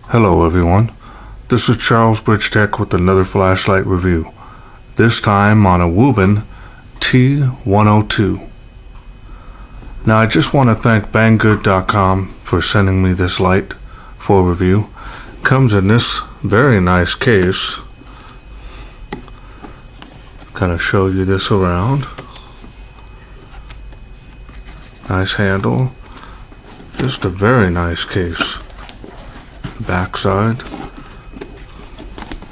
Hello everyone, this is Charles BridgTec with another flashlight review, this time on a Wuben T102. Now I just want to thank Banggood.com for sending me this light for review. Comes in this very nice case. Kind of show you this around. Nice handle, just a very nice case. Backside,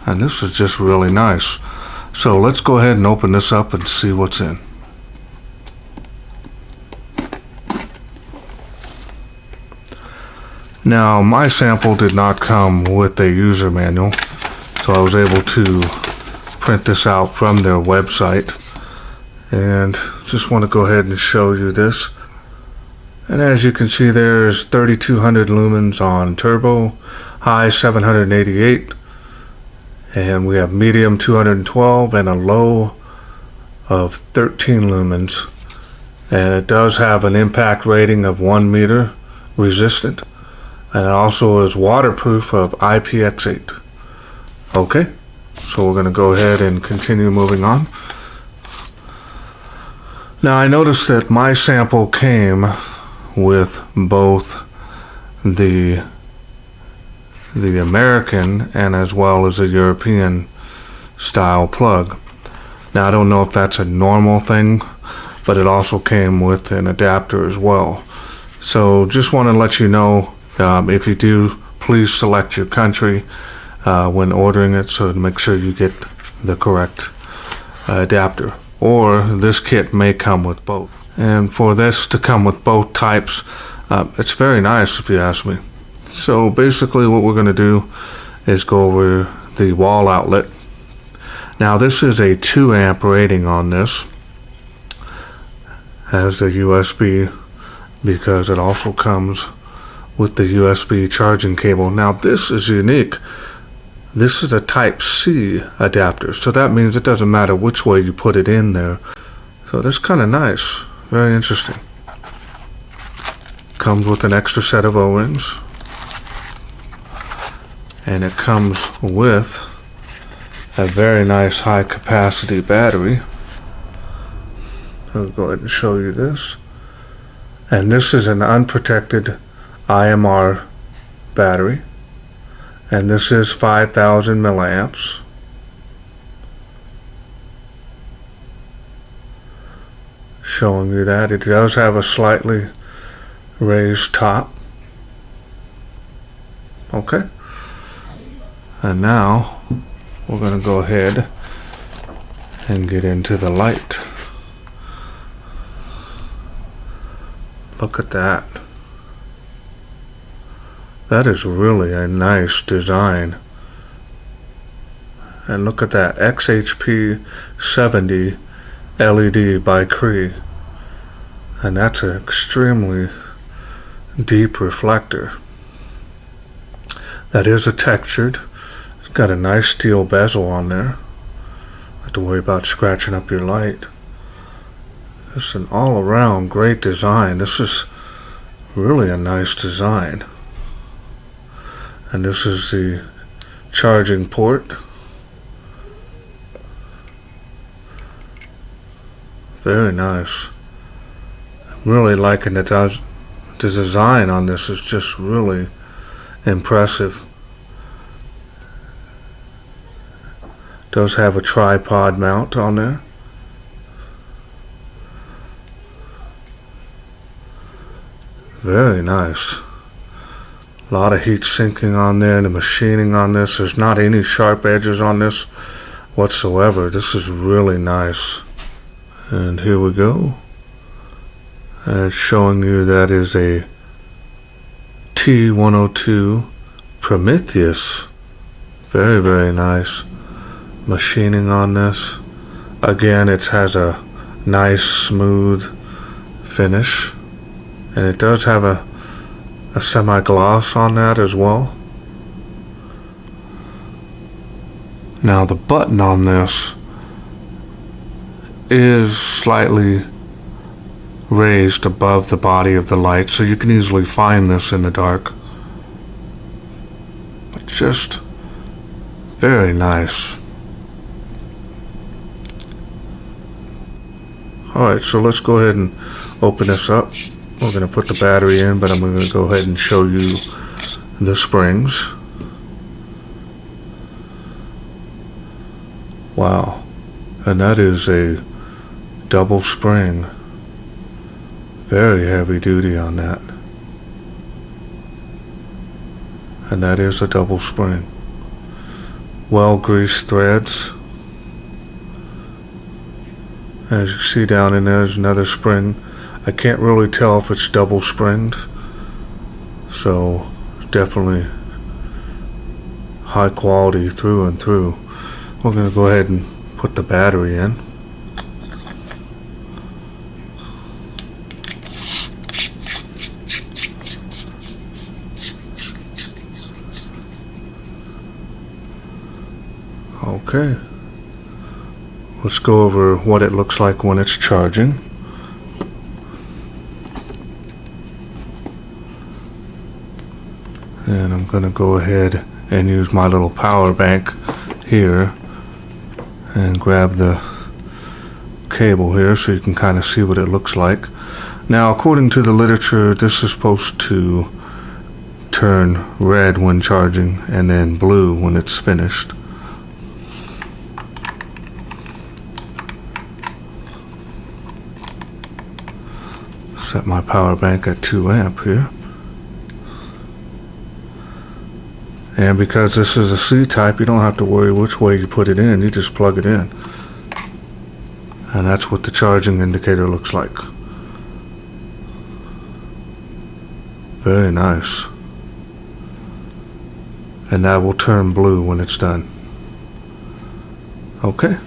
and this is just really nice. So let's go ahead and open this up and see what's in. Now my sample did not come with a user manual, so I was able to print this out from their website, and just want to go ahead and show you this. And as you can see, there's 3200 lumens on turbo, high 788, and we have medium 212 and a low of 13 lumens. And it does have an impact rating of 1 meter resistant, and it also is waterproof of IPX8. Okay, so we're going to go ahead and continue moving on. Now I noticed that my sample came with both the American and as well as a European style plug. Now I don't know if that's a normal thing, but it also came with an adapter as well. So just want to let you know, if you do, please select your country when ordering it, so to make sure you get the correct adapter. Or this kit may come with both. And for this to come with both types, it's very nice if you ask me. So basically what we're going to do is go over the wall outlet. Now this is a 2 amp rating on this. Has the USB because it also comes with the USB charging cable. Now this is unique. This is a Type-C adapter, so that means it doesn't matter which way you put it in there. So that's kind of nice. Very interesting. Comes with an extra set of O-rings, and it comes with a very nice high capacity battery. I'll go ahead and show you this. And this is an unprotected IMR battery, and this is 5,000 milliamps. Showing you that it does have a slightly raised top. Okay, and now we're going to go ahead and get into the light. Look at that. That is really a nice design. And look at that XHP 70 LED by Cree, and that's an extremely deep reflector. That is a textured. It's got a nice steel bezel on there. Don't have to worry about scratching up your light. It's an all-around great design. This is really a nice design. And this is the charging port. Very nice. Really liking the design on this. Is just really impressive. Does have a tripod mount on there. Very nice. A lot of heat sinking on there, and the machining on this. There's not any sharp edges on this whatsoever. This is really nice. And here we go. And it's showing you that is a T102 Prometheus. Very, very nice machining on this. Again, it has a nice smooth finish, and it does have a semi-gloss on that as well. Now the button on this is slightly raised above the body of the light, so you can easily find this in the dark. Just very nice. Alright, so let's go ahead and open this up. We're going to put the battery in, but I'm going to go ahead and show you the springs. Wow. And that is a double spring. Very heavy duty on that. And that is a double spring. Well greased threads. As you see down in there is another spring. I can't really tell if it's double springed. So definitely high quality through and through. We're going to go ahead and put the battery in. Okay. Let's go over what it looks like when it's charging. And I'm going to go ahead and use my little power bank here and grab the cable here so you can kind of see what it looks like. Now, according to the literature, this is supposed to turn red when charging and then blue when it's finished. Set my power bank at 2 amp here. And because this is a C-type, you don't have to worry which way you put it in. You just plug it in. And that's what the charging indicator looks like. Very nice. And that will turn blue when it's done. Okay.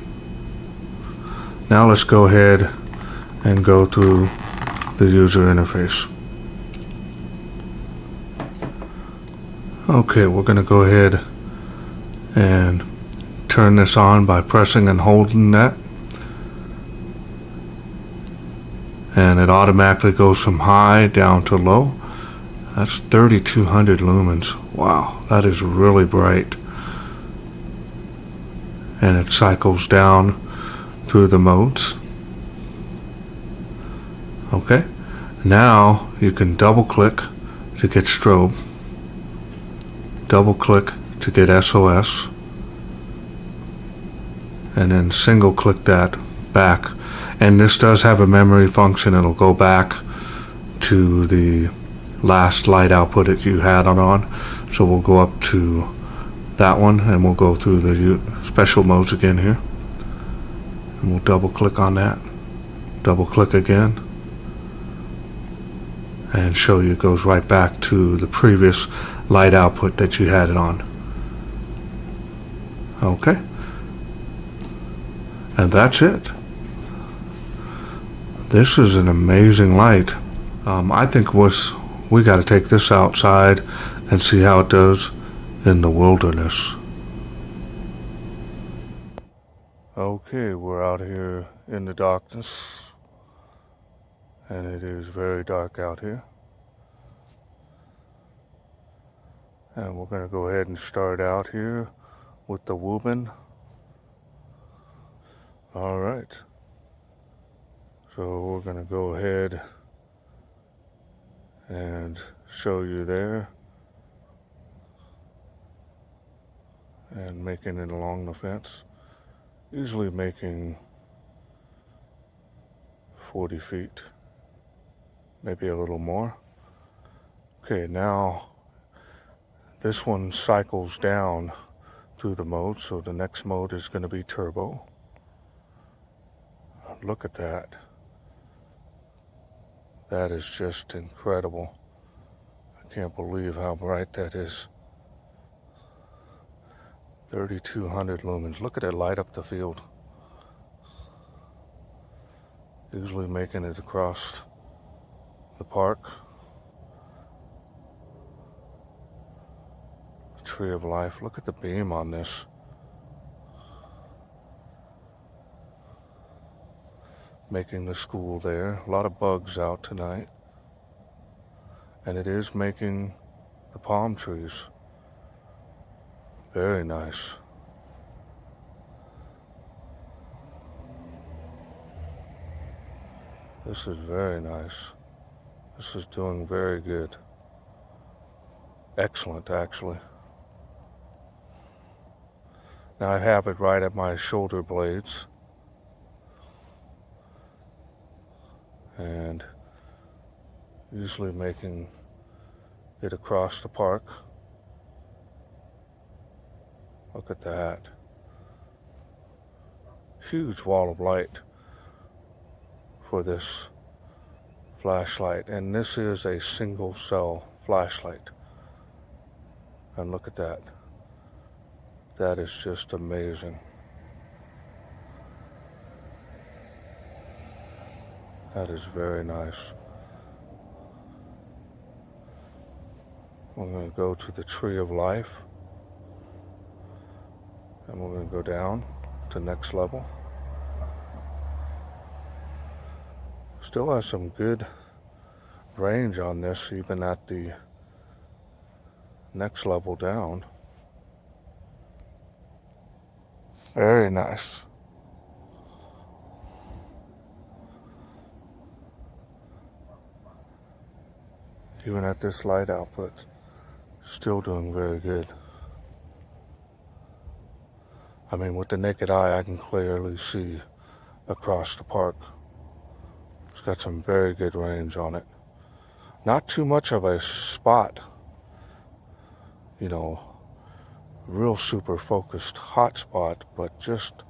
Now let's go ahead and go through the user interface. Okay, we're going to go ahead and turn this on by pressing and holding that. And it automatically goes from high down to low. That's 3200 lumens. Wow, that is really bright. And it cycles down through the modes. Okay, now you can double click to get strobe, double click to get SOS, and then single click that back. And this does have a memory function. It'll go back to the last light output that you had on. So we'll go up to that one and we'll go through the special modes again here. And we'll double click on that, double click again, and show you it goes right back to the previous light output that you had it on. Okay. And that's it. This is an amazing light. I think we got to take this outside and see how it does in the wilderness. Okay, we're out here in the darkness. And it is very dark out here. And we're going to go ahead and start out here with the Wuben. Alright. So we're going to go ahead and show you there. And making it along the fence. Usually making 40 feet. Maybe a little more. Okay, now this one cycles down through the mode, so the next mode is going to be turbo. Look at that. That is just incredible. I can't believe how bright that is. 3200 lumens. Look at it light up the field. Usually making it across the park. The tree of life. Look at the beam on this. Making the school there. A lot of bugs out tonight. And it is making the palm trees. Very nice. This is very nice. This is doing very good. Excellent, actually. Now I have it right at my shoulder blades. And usually making it across the park. Look at that. Huge wall of light for this flashlight. And this is a single cell flashlight. And look at that. That is just amazing. That is very nice. We're going to go to the Tree of Life. And we're going to go down to next level. Still has some good range on this, even at the next level down. Very nice. Even at this light output, still doing very good. I mean, with the naked eye, I can clearly see across the park. It's got some very good range on it. Not too much of a spot, you know, real super focused hot spot, but just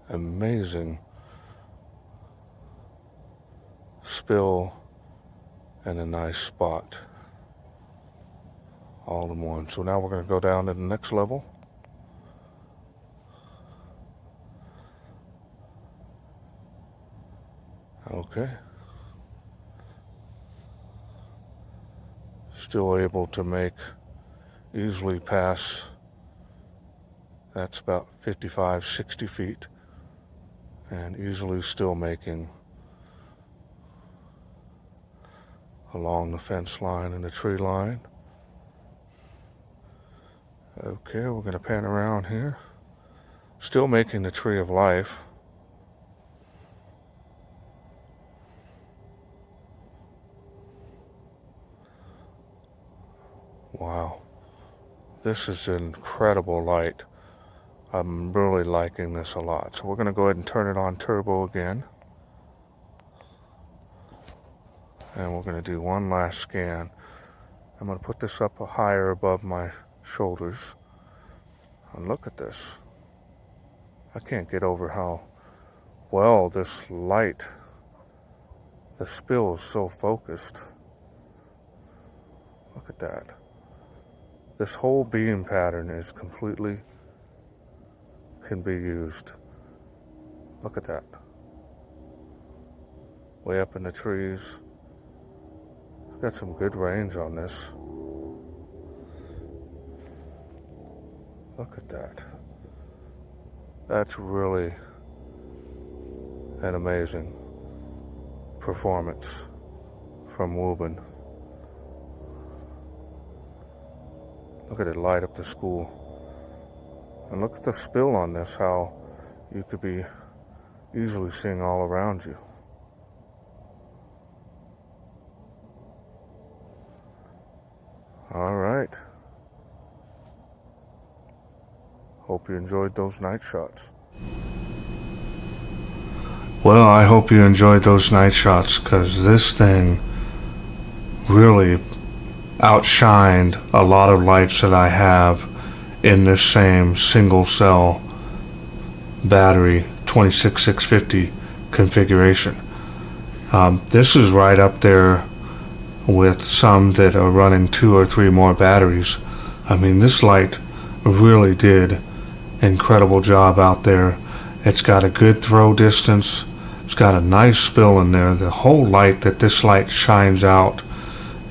amazing spill and a nice spot all in one. So now we're going to go down to the next level. Okay. Still able to make easily pass, that's about 55, 60 feet, and easily still making along the fence line and the tree line. Okay, we're going to pan around here. Still making the Tree of Life. Wow. This is an incredible light. I'm really liking this a lot. So we're going to go ahead and turn it on turbo again. And we're going to do one last scan. I'm going to put this up higher above my shoulders. And look at this. I can't get over how well this light, the spill is so focused. Look at that. This whole beam pattern is completely, can be used. Look at that. Way up in the trees. Got some good range on this. Look at that. That's really an amazing performance from Wuben. Look at it light up the school. And look at the spill on this, how you could be easily seeing all around you. All right. Hope you enjoyed those night shots. Well, I hope you enjoyed those night shots, because this thing really outshined a lot of lights that I have in this same single cell battery 26650 configuration. This is right up there with some that are running 2 or 3 more batteries. I mean, this light really did incredible job out there. It's got a good throw distance. It's got a nice spill in there. The whole light that this light shines out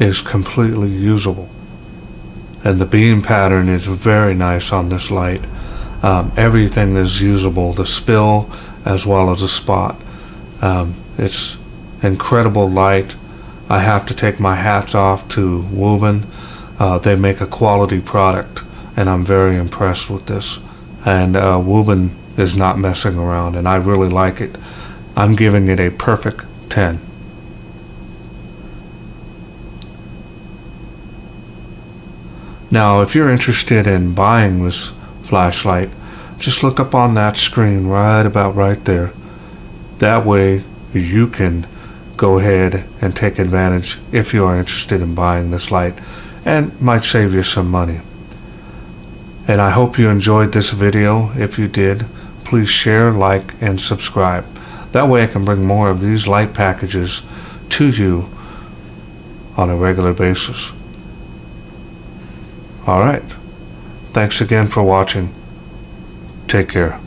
is completely usable. And the beam pattern is very nice on this light. Everything is usable, the spill as well as the spot. It's incredible light. I have to take my hats off to Wuben. They make a quality product. and I'm very impressed with this. And Wuben is not messing around, and I really like it. I'm giving it a perfect 10. Now, if you're interested in buying this flashlight, just look up on that screen right there. That way you can go ahead and take advantage if you are interested in buying this light, and might save you some money. And I hope you enjoyed this video. If you did, please share, like, and subscribe. That way I can bring more of these light packages to you on a regular basis. Alright, thanks again for watching. Take care.